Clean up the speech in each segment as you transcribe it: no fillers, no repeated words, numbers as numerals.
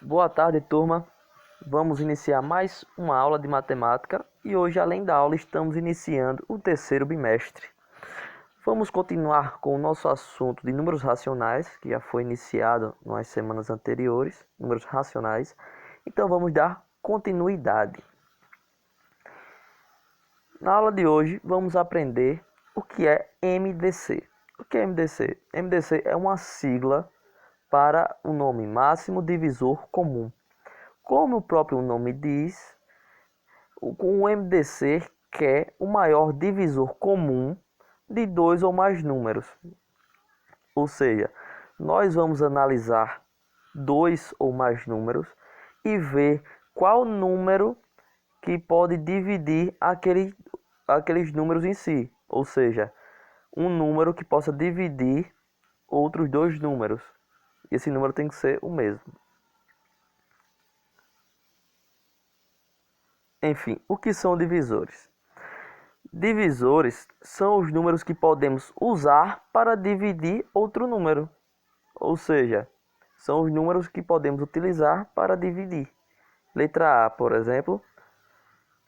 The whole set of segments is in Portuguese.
Boa tarde, turma. Vamos iniciar mais uma aula de matemática e hoje, além da aula, estamos iniciando o terceiro bimestre. Vamos continuar com o nosso assunto de números racionais, que já foi iniciado nas semanas anteriores, números racionais. Então, vamos dar continuidade. Na aula de hoje, vamos aprender o que é MDC. O que é MDC? MDC é uma sigla para o nome máximo divisor comum. Como o próprio nome diz, o MDC quer o maior divisor comum de dois ou mais números. Ou seja, nós vamos analisar dois ou mais números e ver qual número que pode dividir aqueles números em si. Ou seja, um número que possa dividir outros dois números. Esse número tem que ser o mesmo. Enfim, o que são divisores? Divisores são os números que podemos usar para dividir outro número. Ou seja, são os números que podemos utilizar para dividir. Letra A, por exemplo.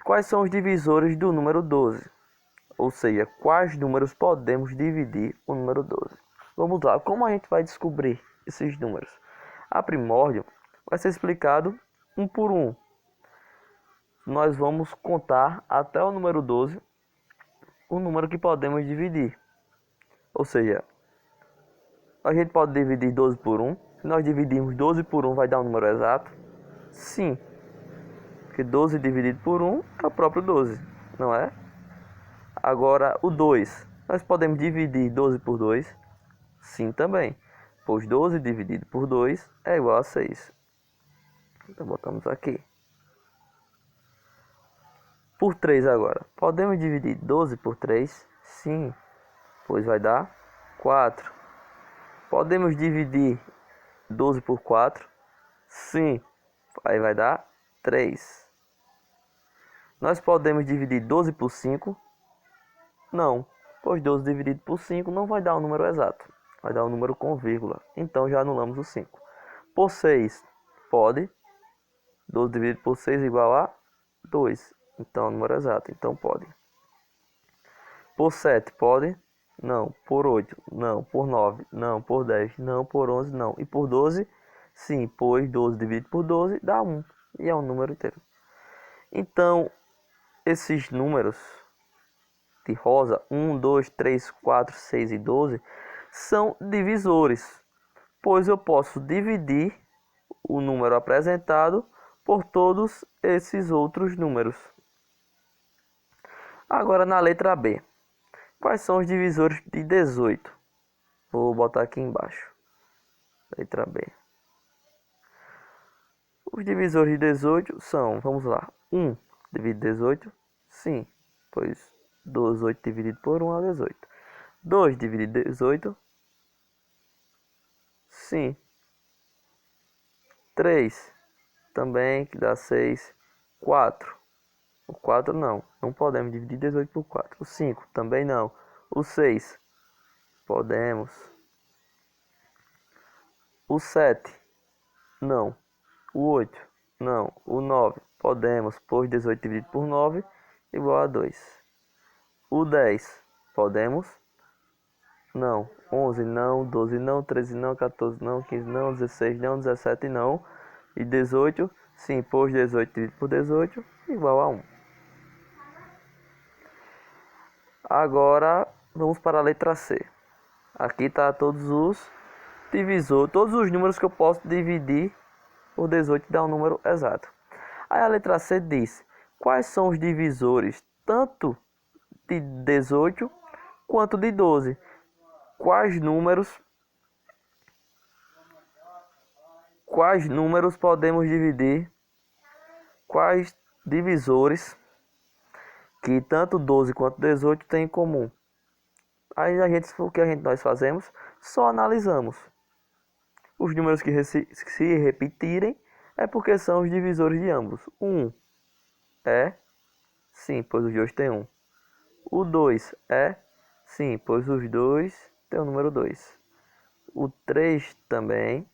Quais são os divisores do número 12? Ou seja, quais números podemos dividir o número 12? Vamos lá, como a gente vai descobrir esses números? A primórdio vai ser explicado um por um. Nós vamos contar até o número 12 o número que podemos dividir. Ou seja, a gente pode dividir 12 por 1. Se nós dividirmos 12 por 1, vai dar um número exato? Sim. Porque 12 dividido por 1 é o próprio 12, não é? Agora, o 2. Nós podemos dividir 12 por 2? Sim, também. Pois 12 dividido por 2 é igual a 6. Então, botamos aqui. Por 3 agora. Podemos dividir 12 por 3? Sim, pois vai dar 4. Podemos dividir 12 por 4? Sim, aí vai dar 3. Nós podemos dividir 12 por 5? Não, pois 12 dividido por 5 não vai dar um número exato. Vai dar um número com vírgula. Então já anulamos o 5. Por 6, pode. 12 dividido por 6 igual a 2. Então é um número exato, então pode. Por 7, pode? Não. Por 8, não. Por 9, não. Por 10, não. Por 11, não. E por 12, sim, pois 12 dividido por 12 dá 1. E é um número inteiro. Então, esses números de rosa, 1, 2, 3, 4, 6 e 12, são divisores, pois eu posso dividir o número apresentado por todos esses outros números. Agora na letra B. Quais são os divisores de 18? Vou botar aqui embaixo. Letra B. Os divisores de 18 são, vamos lá, 1 dividido 18? Sim, pois 18 dividido por 1 é 18. 2 dividido 18? Sim. 3 também, que dá 6. 4. O 4 não podemos dividir 18 por 4. O 5 também não. O 6 podemos. O 7 não. O 8 não. O 9 podemos, pois 18 dividido por 9 igual a 2. O 10 podemos? Não. 11 não. 12 não. 13 não. 14 não. 15 não. 16 não. 17 não. E 18, sim, pois 18 dividido por 18 igual a 1. Agora vamos para a letra C. Aqui está todos os divisores, todos os números que eu posso dividir por 18 e dar um número exato. Aí a letra C diz: quais são os divisores tanto de 18 quanto de 12? Quais números podemos dividir? Quais divisores que tanto 12 quanto 18 têm em comum? Aí o que nós fazemos? Só analisamos. Os números que se repetirem é porque são os divisores de ambos. 1 é? Sim, pois os dois têm 1. O 2 é? Sim, pois os dois têm o número 2. O 3 também.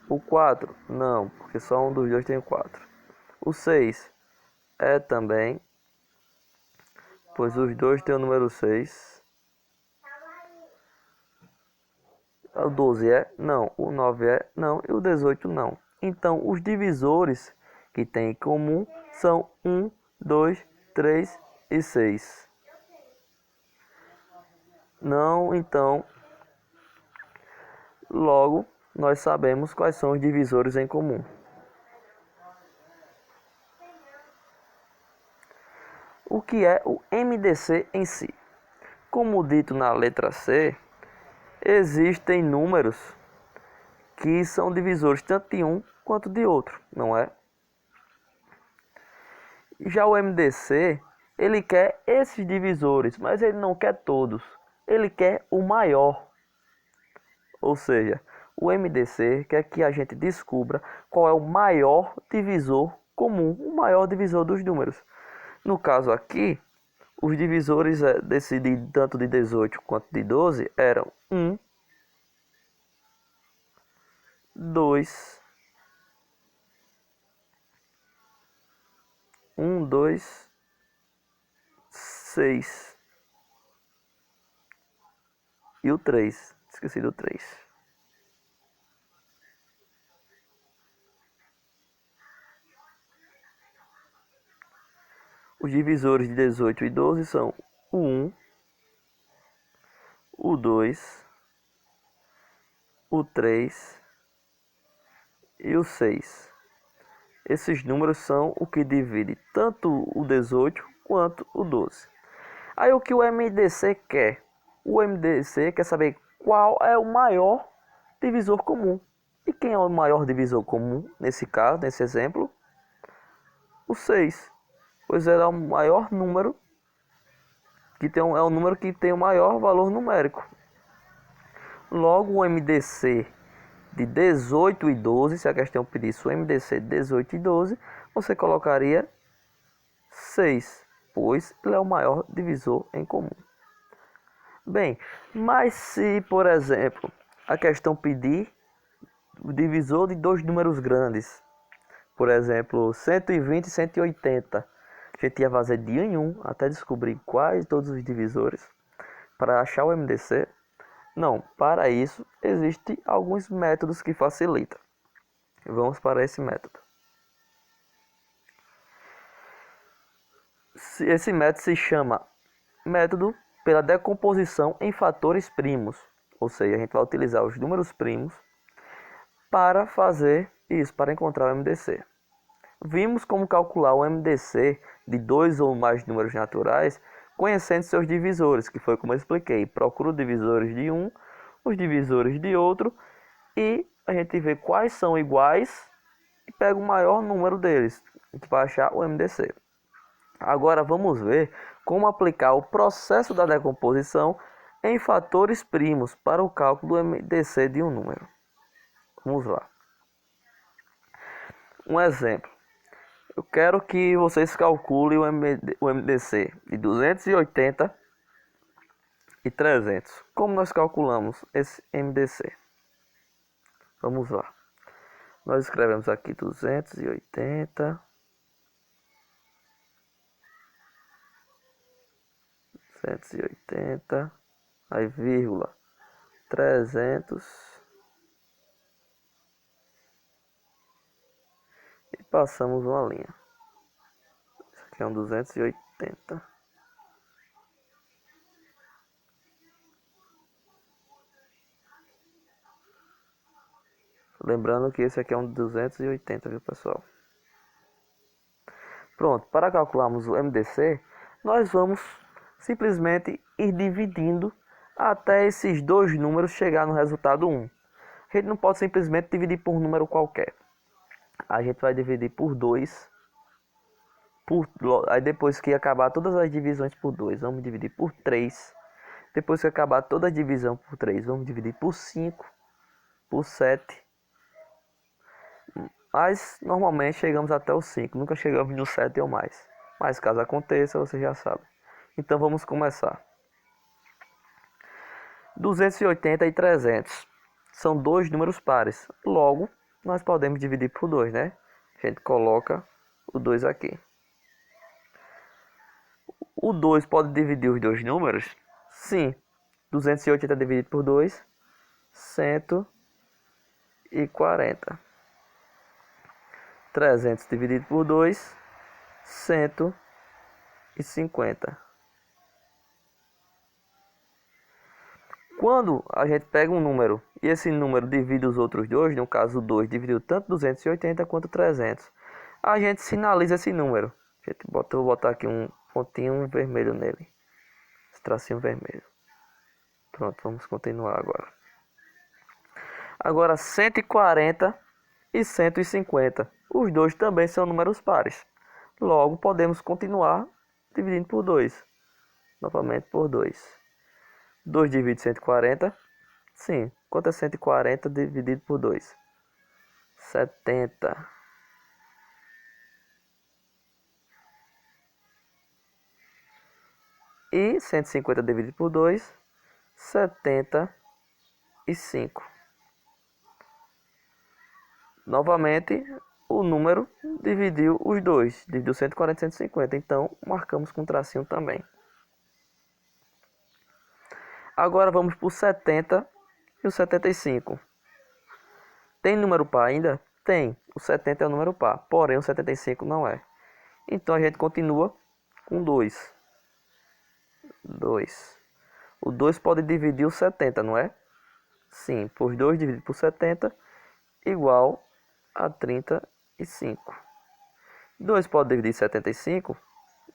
O 4? Não, porque só um dos dois tem o 4. O 6 é também, pois os dois têm o número 6. O 12 é? Não. O 9 é? Não. E o 18 não. Então, os divisores que tem em comum são 1, 2, 3 e 6. Não, então, logo, nós sabemos quais são os divisores em comum. O que é o MDC em si? Como dito na letra C, existem números que são divisores tanto de um quanto de outro, não é? Já o MDC, ele quer esses divisores, mas ele não quer todos. Ele quer o maior. Ou seja, o MDC quer que a gente descubra qual é o maior divisor comum, o maior divisor dos números. No caso aqui, os divisores tanto de 18 quanto de 12 eram 1, 2, 6 e o 3. Esqueci do 3. Os divisores de 18 e 12 são o 1, o 2, o 3 e o 6. Esses números são o que divide tanto o 18 quanto o 12. Aí o que o MDC quer? O MDC quer saber qual é o maior divisor comum. E quem é o maior divisor comum nesse caso, nesse exemplo? O 6. Pois é o maior número é o número que tem o maior valor numérico. Logo, o MDC de 18 e 12, se a questão pedisse o MDC de 18 e 12, você colocaria 6, pois ele é o maior divisor em comum. Bem, mas se, por exemplo, a questão pedir o divisor de dois números grandes, por exemplo, 120 e 180, a gente ia fazer de um em um até descobrir quais todos os divisores para achar o MDC. Não, para isso existem alguns métodos que facilitam. Vamos para esse método. Esse método se chama método pela decomposição em fatores primos. Ou seja, a gente vai utilizar os números primos para fazer isso, para encontrar o MDC. Vimos como calcular o MDC de dois ou mais números naturais conhecendo seus divisores, que foi como eu expliquei. Procura os divisores de um, os divisores de outro, e a gente vê quais são iguais e pega o maior número deles. A gente vai achar o MDC. Agora vamos ver como aplicar o processo da decomposição em fatores primos para o cálculo do MDC de um número. Vamos lá. Um exemplo. Eu quero que vocês calculem o MDC de 280 e 300. Como nós calculamos esse MDC? Vamos lá. Nós escrevemos aqui 280, 280, aí vírgula, 300 e passamos uma linha. Isso aqui é um 280. Lembrando que esse aqui é um 280, viu, pessoal? Pronto, para calcularmos o MDC, nós vamos simplesmente ir dividindo até esses dois números chegar no resultado 1. A gente não pode simplesmente dividir por um número qualquer. A gente vai dividir por 2. Aí depois que acabar todas as divisões por 2, vamos dividir por 3. Depois que acabar toda a divisão por 3, vamos dividir por 5, por 7. Mas normalmente chegamos até o 5, nunca chegamos no 7 ou mais. Mas caso aconteça, você já sabe. Então vamos começar. 280 e 300 são dois números pares. Logo, nós podemos dividir por 2, né? A gente coloca o 2 aqui. O 2 pode dividir os dois números? Sim. 280 dividido por 2, 140. 300 dividido por 2, 150. Quando a gente pega um número e esse número divide os outros dois, no caso o 2 dividiu tanto 280 quanto 300, a gente sinaliza esse número. Vou botar aqui um pontinho vermelho nele. Esse tracinho vermelho. Pronto, vamos continuar agora. Agora 140 e 150. Os dois também são números pares. Logo, podemos continuar dividindo por 2. Novamente por 2. 2 divide 140. Sim. Quanto é 140 dividido por 2? 70. E 150 dividido por 2, 75. Novamente, o número dividiu os dois. Dividiu 140 e 150. Então, marcamos com tracinho também. Agora vamos para o 70 e o 75. Tem número par ainda? Tem. O 70 é o número par, porém o 75 não é. Então a gente continua com 2. 2. O 2 pode dividir o 70, não é? Sim, por 2 dividido por 70 igual a 35. 2 pode dividir 75?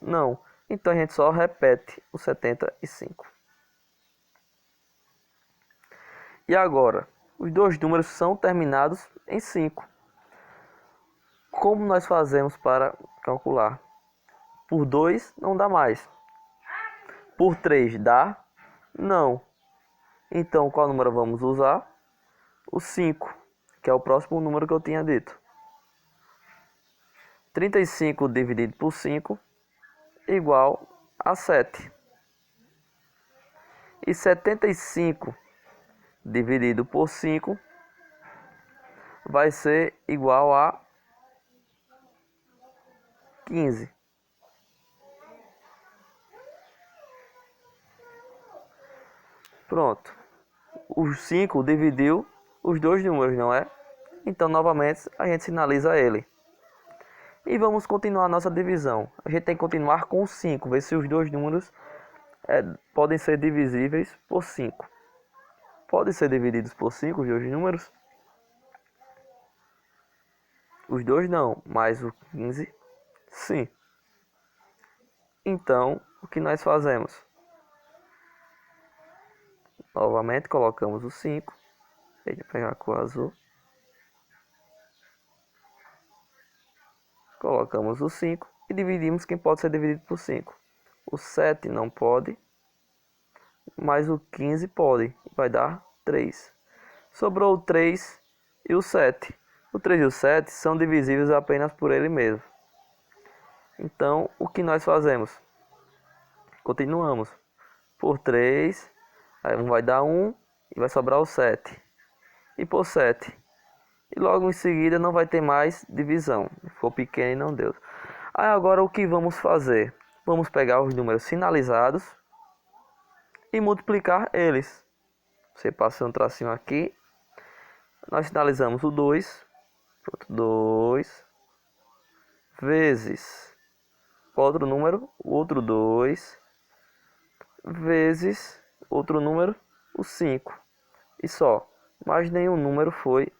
Não. Então a gente só repete o 75. E agora, os dois números são terminados em 5. Como nós fazemos para calcular? Por 2 não dá mais. Por 3 dá? Não. Então qual número vamos usar? O 5, que é o próximo número que eu tinha dito. 35 dividido por 5 igual a 7. E 75 dividido por 5 vai ser igual a 15. Pronto. O 5 dividiu os dois números, não é? Então, novamente, a gente sinaliza ele. E vamos continuar a nossa divisão. A gente tem que continuar com o 5, ver se os dois números podem ser divisíveis por 5. Podem ser divididos por 5 os dois números? Os dois não, mas o 15 sim. Então, o que nós fazemos? Novamente colocamos o 5. Deixa eu pegar a cor azul. Colocamos o 5 e dividimos quem pode ser dividido por 5. O 7 não pode, mas o 15 pode. Vai dar 3. Sobrou o 3 e o 7. O 3 e o 7 são divisíveis apenas por ele mesmo. Então, o que nós fazemos? Continuamos. Por 3, aí vai dar 1 e vai sobrar o 7. E por 7. E logo em seguida não vai ter mais divisão. Ficou pequeno e não deu. Aí agora o que vamos fazer? Vamos pegar os números sinalizados e multiplicar eles. Você passa um tracinho aqui. Nós sinalizamos o 2. 2 vezes outro número, o outro 2 vezes outro número, o 5. E só. Mas nenhum número foi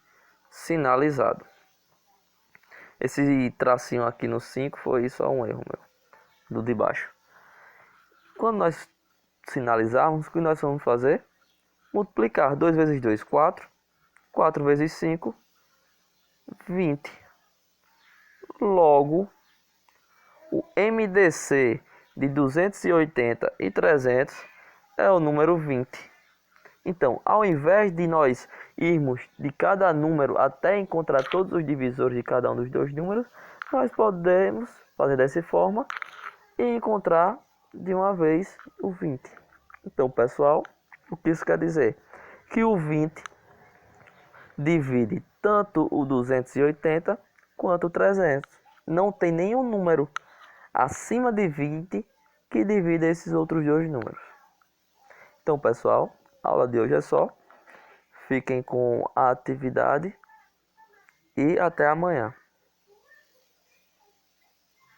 sinalizado. Esse tracinho aqui no 5 foi só um erro meu, do de baixo. Quando nós sinalizarmos, o que nós vamos fazer? Multiplicar 2 vezes 2, 4. 4 vezes 5, 20. Logo, o MDC de 280 e 300 é o número 20. Então, ao invés de nós irmos de cada número até encontrar todos os divisores de cada um dos dois números, nós podemos fazer dessa forma e encontrar de uma vez o 20. Então, pessoal, o que isso quer dizer? Que o 20 divide tanto o 280 quanto o 300. Não tem nenhum número acima de 20 que divida esses outros dois números. Então, pessoal, a aula de hoje é só. Fiquem com a atividade e até amanhã.